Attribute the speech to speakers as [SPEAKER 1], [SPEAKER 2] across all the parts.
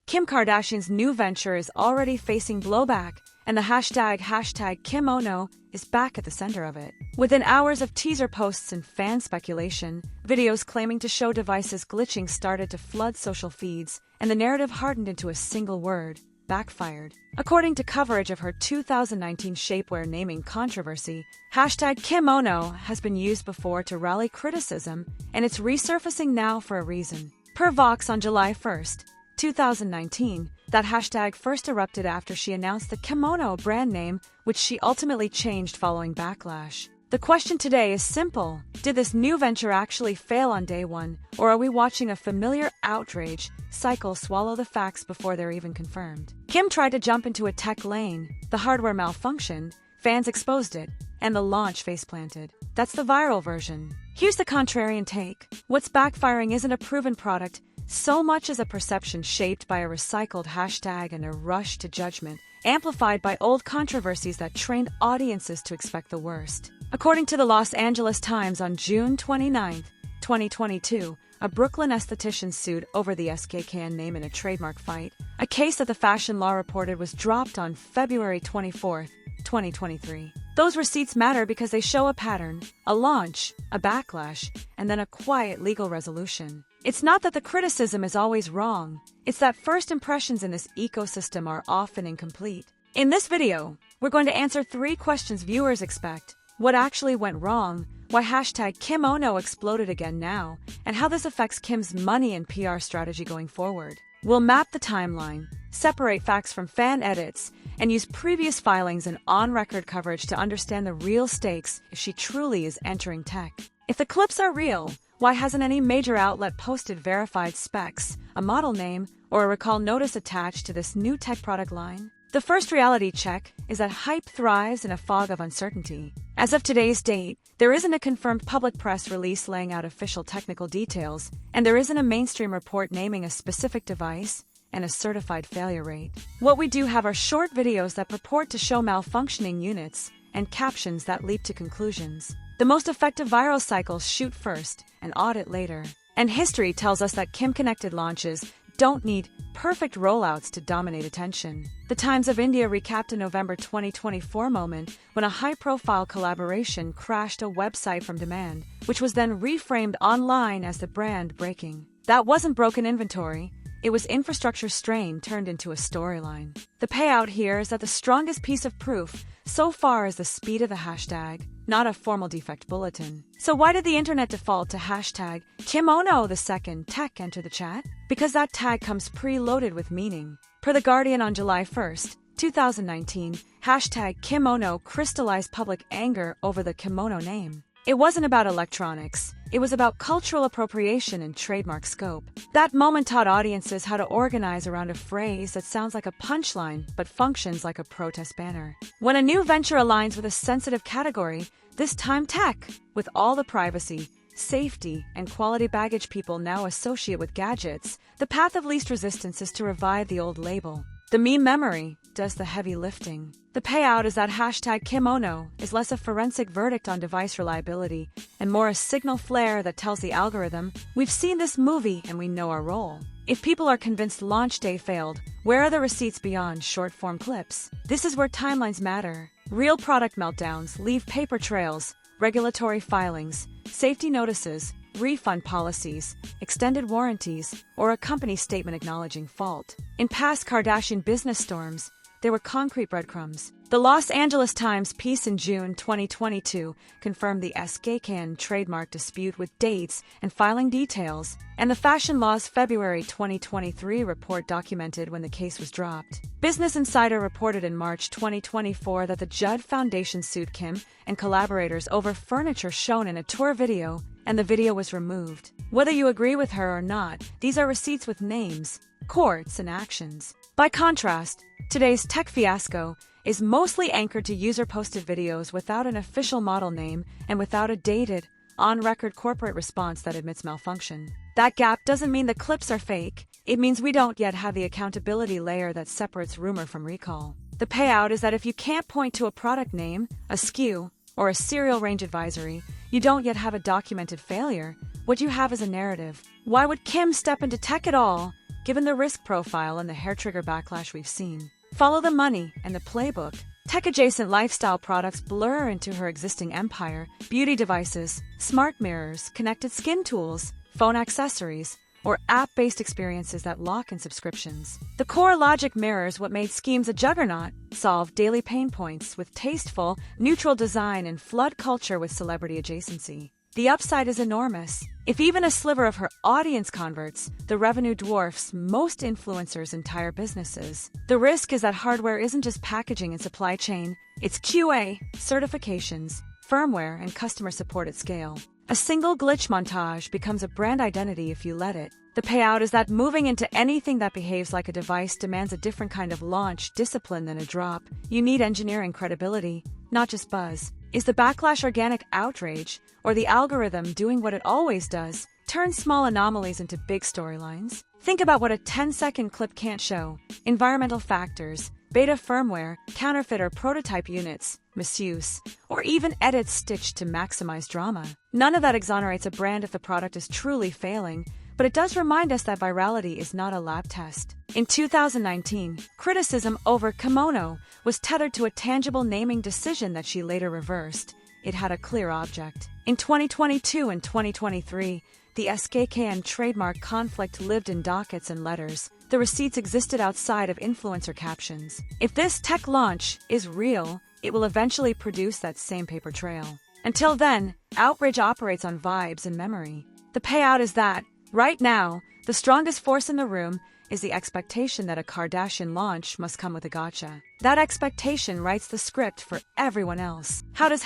[SPEAKER 1] Kim Kardashian's new venture is already facing blowback, and the hashtag Kimono is back at the center of it. Within hours of teaser posts and fan speculation, videos claiming to show devices glitching started to flood social feeds, and the narrative hardened into a single word: backfired. According to coverage of her 2019 shapewear naming controversy, hashtag Kimono has been used before to rally criticism, and it's resurfacing now for a reason. Per Vox on July 1st, 2019, that hashtag first erupted after she announced the Kimono brand name, which she ultimately changed following backlash. The question today is simple: did this new venture actually fail on day one, or are we watching a familiar outrage cycle swallow the facts before they're even confirmed? Kim tried to jump into a tech lane, the hardware malfunctioned, fans exposed it, and the launch face-planted. That's the viral version. Here's the contrarian take. What's backfiring isn't a proven product so much as a perception shaped by a recycled hashtag and a rush to judgment, amplified by old controversies that trained audiences to expect the worst. According to the Los Angeles Times on June 29, 2022, a Brooklyn esthetician sued over the SKKN name in a trademark fight. A case that the Fashion Law reported was dropped on February 24, 2023. Those receipts matter because they show a pattern, a launch, a backlash, and then a quiet legal resolution. It's not that the criticism is always wrong, it's that first impressions in this ecosystem are often incomplete. In this video, we're going to answer 3 questions viewers expect: what actually went wrong, why hashtag Kimono exploded again now, and how this affects Kim's money and PR strategy going forward. We'll map the timeline, separate facts from fan edits, and use previous filings and on-record coverage to understand the real stakes if she truly is entering tech. If the clips are real, why hasn't any major outlet posted verified specs, a model name, or a recall notice attached to this new tech product line? The first reality check is that hype thrives in a fog of uncertainty. As of today's date, there isn't a confirmed public press release laying out official technical details, and there isn't a mainstream report naming a specific device and a certified failure rate. What we do have are short videos that purport to show malfunctioning units and captions that leap to conclusions. The most effective viral cycles shoot first and audit later. And history tells us that Kim-connected launches don't need perfect rollouts to dominate attention. The Times of India recapped a November 2024 moment when a high-profile collaboration crashed a website from demand, which was then reframed online as the brand breaking. That wasn't broken inventory. It was infrastructure strain turned into a storyline. The payout here is that the strongest piece of proof so far is the speed of the hashtag, not a formal defect bulletin. So why did the internet default to hashtag Kimono the second tech enter the chat? Because that tag comes preloaded with meaning. Per The Guardian on July 1st, 2019, hashtag Kimono crystallized public anger over the kimono name. It wasn't about electronics. It was about cultural appropriation and trademark scope. That moment taught audiences how to organize around a phrase that sounds like a punchline but functions like a protest banner. When a new venture aligns with a sensitive category, this time tech, with all the privacy, safety, and quality baggage people now associate with gadgets, the path of least resistance is to revive the old label. The meme memory does the heavy lifting. The payout is that hashtag Kimono is less a forensic verdict on device reliability and more a signal flare that tells the algorithm, we've seen this movie and we know our role. If people are convinced launch day failed, where are the receipts beyond short-form clips? This is where timelines matter. Real product meltdowns leave paper trails, regulatory filings, safety notices, refund policies, extended warranties, or a company statement acknowledging fault. In past Kardashian business storms, there were concrete breadcrumbs. The Los Angeles Times piece in June 2022 confirmed the SKKN trademark dispute with dates and filing details, and the Fashion Law's February 2023 report documented when the case was dropped. Business Insider reported in March 2024 that the Judd Foundation sued Kim and collaborators over furniture shown in a tour video, and the video was removed. Whether you agree with her or not, these are receipts with names, courts, and actions. By contrast, today's tech fiasco is mostly anchored to user-posted videos without an official model name and without a dated, on-record corporate response that admits malfunction. That gap doesn't mean the clips are fake. It means we don't yet have the accountability layer that separates rumor from recall. The payout is that if you can't point to a product name, a SKU, or a serial range advisory, you don't yet have a documented failure. What you have is a narrative. Why would Kim step into tech at all, given the risk profile and the hair trigger backlash we've seen. Follow the money and the playbook. Tech-adjacent lifestyle products blur into her existing empire: beauty devices, smart mirrors, connected skin tools, phone accessories, or app-based experiences that lock in subscriptions. The core logic mirrors what made Skims a juggernaut: solve daily pain points with tasteful, neutral design and flood culture with celebrity adjacency. The upside is enormous. If even a sliver of her audience converts, the revenue dwarfs most influencers' entire businesses. The risk is that hardware isn't just packaging and supply chain, it's QA, certifications, firmware, and customer support at scale. A single glitch montage becomes a brand identity if you let it. The payout is that moving into anything that behaves like a device demands a different kind of launch discipline than a drop. You need engineering credibility, not just buzz. Is the backlash organic outrage, or the algorithm doing what it always does, turn small anomalies into big storylines? Think about what a 10-second clip can't show: environmental factors, beta firmware, counterfeit or prototype units, misuse, or even edits stitched to maximize drama. None of that exonerates a brand if the product is truly failing, but it does remind us that virality is not a lab test. In 2019, criticism over Kimono was tethered to a tangible naming decision that she later reversed. It had a clear object. In 2022 and 2023, the SKKN trademark conflict lived in dockets and letters. The receipts existed outside of influencer captions. If this tech launch is real, it will eventually produce that same paper trail. Until then, outrage operates on vibes and memory. The payout is that, right now, the strongest force in the room is the expectation that a Kardashian launch must come with a gotcha. That expectation writes the script for everyone else. How does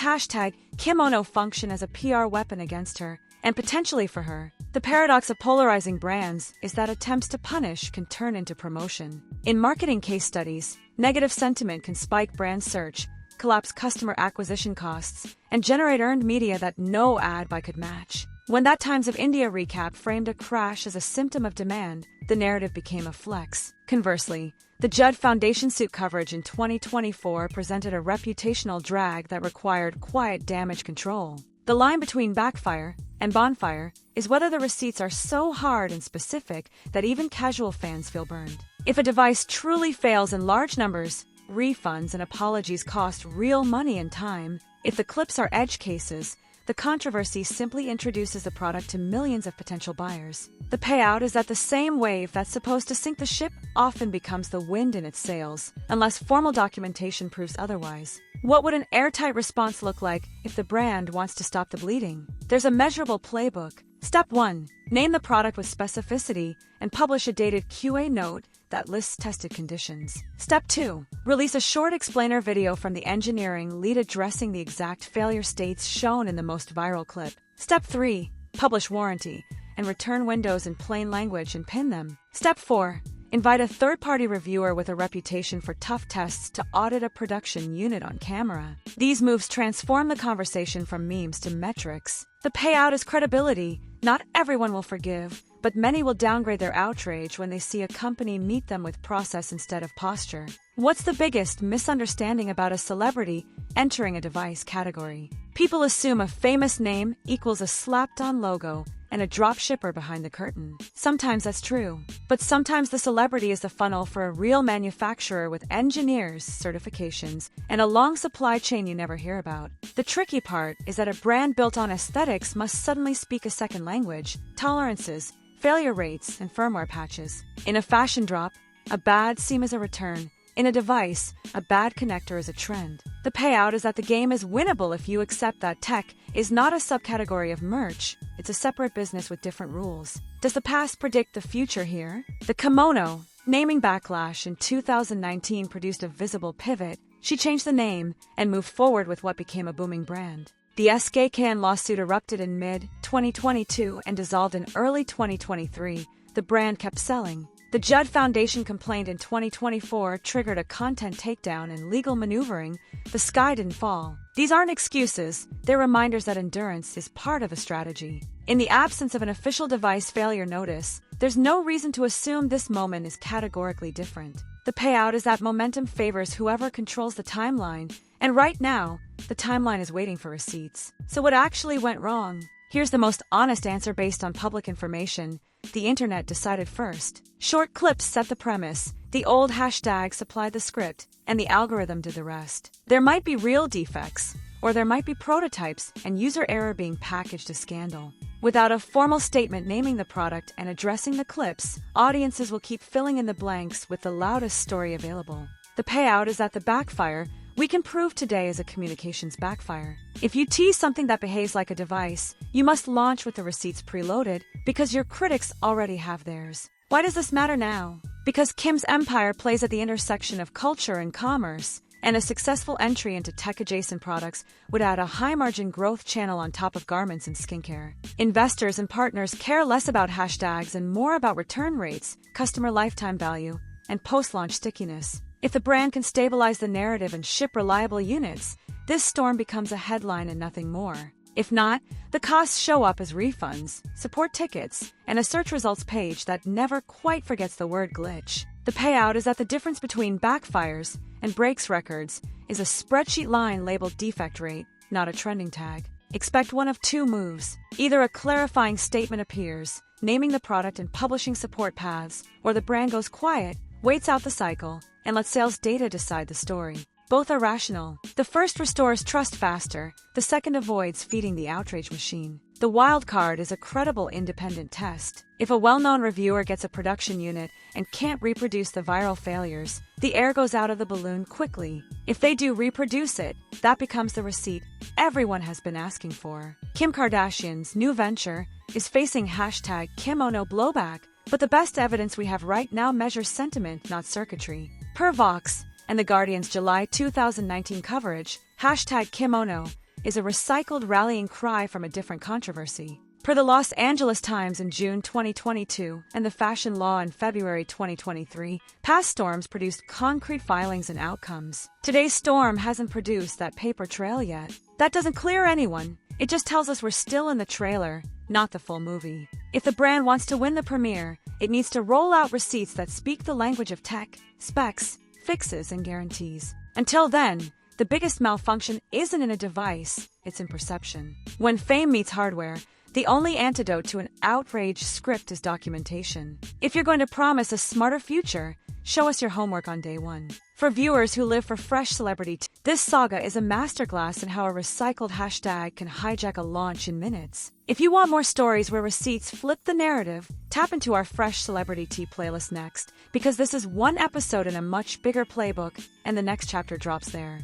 [SPEAKER 1] #Kimono function as a PR weapon against her, and potentially for her? The paradox of polarizing brands is that attempts to punish can turn into promotion. In marketing case studies, negative sentiment can spike brand search, collapse customer acquisition costs, and generate earned media that no ad buy could match. When that Times of India recap framed a crash as a symptom of demand, the narrative became a flex. Conversely, the Judd Foundation suit coverage in 2024 presented a reputational drag that required quiet damage control. The line between backfire and bonfire is whether the receipts are so hard and specific that even casual fans feel burned. If a device truly fails in large numbers, refunds and apologies cost real money and time. If the clips are edge cases, the controversy simply introduces the product to millions of potential buyers. The payout is that the same wave that's supposed to sink the ship often becomes the wind in its sails, unless formal documentation proves otherwise. What would an airtight response look like if the brand wants to stop the bleeding? There's a measurable playbook. Step 1. Name the product with specificity and publish a dated QA note that lists tested conditions. Step 2. Release a short explainer video from the engineering lead addressing the exact failure states shown in the most viral clip. Step 3. Publish warranty and return windows in plain language and pin them. Step 4. Invite a third-party reviewer with a reputation for tough tests to audit a production unit on camera. These moves transform the conversation from memes to metrics. The payout is credibility. Not everyone will forgive, but many will downgrade their outrage when they see a company meet them with process instead of posture. What's the biggest misunderstanding about a celebrity entering a device category? People assume a famous name equals a slapped-on logo and a dropshipper behind the curtain. Sometimes that's true, but sometimes the celebrity is the funnel for a real manufacturer with engineers, certifications, and a long supply chain you never hear about. The tricky part is that a brand built on aesthetics must suddenly speak a second language: tolerances, failure rates, and firmware patches. In a fashion drop, a bad seam is a return. In a device, a bad connector is a trend. The payout is that the game is winnable if you accept that tech is not a subcategory of merch, it's a separate business with different rules. Does the past predict the future here? The Kimono naming backlash in 2019 produced a visible pivot. She changed the name and moved forward with what became a booming brand. The SKKN lawsuit erupted in mid-2022 and dissolved in early 2023. The brand kept selling. The Judd Foundation complaint in 2024 triggered a content takedown and legal maneuvering. The sky didn't fall. These aren't excuses, they're reminders that endurance is part of a strategy. In the absence of an official device failure notice, there's no reason to assume this moment is categorically different. The payout is that momentum favors whoever controls the timeline, and right now, the timeline is waiting for receipts. So what actually went wrong? Here's the most honest answer based on public information. the internet decided first. Short clips set the premise, the old hashtag supplied the script, and the algorithm did the rest. There might be real defects, or there might be prototypes and user error being packaged as scandal. Without a formal statement naming the product and addressing the clips, audiences will keep filling in the blanks with the loudest story available. The payout is that the backfire we can prove today is a communications backfire. If you tease something that behaves like a device, you must launch with the receipts preloaded because your critics already have theirs. Why does this matter now? Because Kim's empire plays at the intersection of culture and commerce, and a successful entry into tech-adjacent products would add a high-margin growth channel on top of garments and skincare. Investors and partners care less about hashtags and more about return rates, customer lifetime value, and post-launch stickiness. If the brand can stabilize the narrative and ship reliable units, this storm becomes a headline and nothing more. If not, the costs show up as refunds, support tickets, and a search results page that never quite forgets the word glitch. The payout is that the difference between backfires and breaks records is a spreadsheet line labeled defect rate, not a trending tag. Expect one of two moves. Either a clarifying statement appears, naming the product and publishing support paths, or the brand goes quiet, waits out the cycle, and lets sales data decide the story. Both are rational. The first restores trust faster, the second avoids feeding the outrage machine. The wild card is a credible independent test. If a well-known reviewer gets a production unit and can't reproduce the viral failures, the air goes out of the balloon quickly. If they do reproduce it, that becomes the receipt everyone has been asking for. Kim Kardashian's new venture is facing hashtag Kimono blowback, but the best evidence we have right now measures sentiment, not circuitry. Per Vox and The Guardian's July 2019 coverage, hashtag Kimono is a recycled rallying cry from a different controversy. Per the Los Angeles Times in June 2022 and the Fashion Law in February 2023, past storms produced concrete filings and outcomes. Today's storm hasn't produced that paper trail yet. That doesn't clear anyone. It just tells us we're still in the trailer, not the full movie. If the brand wants to win the premiere, it needs to roll out receipts that speak the language of tech, specs, fixes, and guarantees. Until then, the biggest malfunction isn't in a device, it's in perception. When fame meets hardware, the only antidote to an outraged script is documentation. If you're going to promise a smarter future, show us your homework on day one. For viewers who live for fresh celebrity, this saga is a masterclass in how a recycled hashtag can hijack a launch in minutes. If you want more stories where receipts flip the narrative, tap into our Fresh Celebrity Tea playlist next, because this is one episode in a much bigger playbook, and the next chapter drops there.